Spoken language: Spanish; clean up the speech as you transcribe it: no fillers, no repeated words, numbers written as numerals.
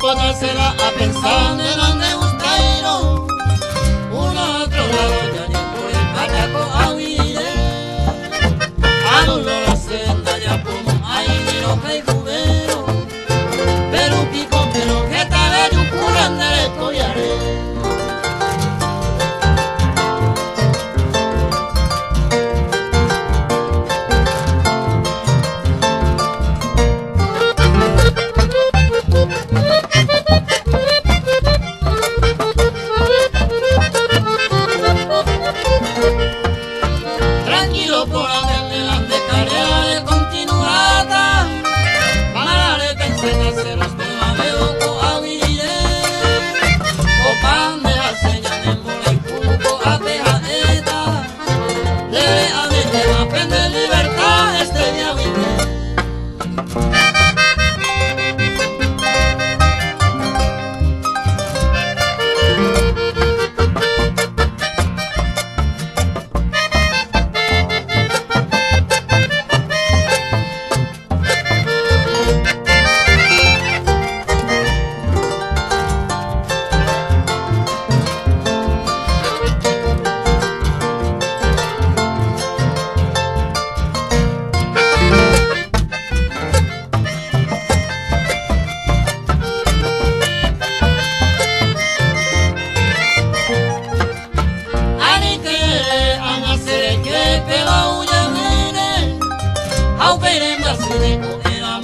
ponérsela a pensar en donde gustairo. Uno otro lado ya ni por el pachaco a huir. A lo la senda ya como hay ni lo que hay jubero. Pero un pico pero que tal vez un cura andar escoyaré. Tranquilo por hacerle las de carrera de continuada. Para de pensar en hacer los de oco a vivir. O pan de la señal de mola y cuco a tejadeta. Debe haber que aprender libertad este día vivir. Au veremos si de comer a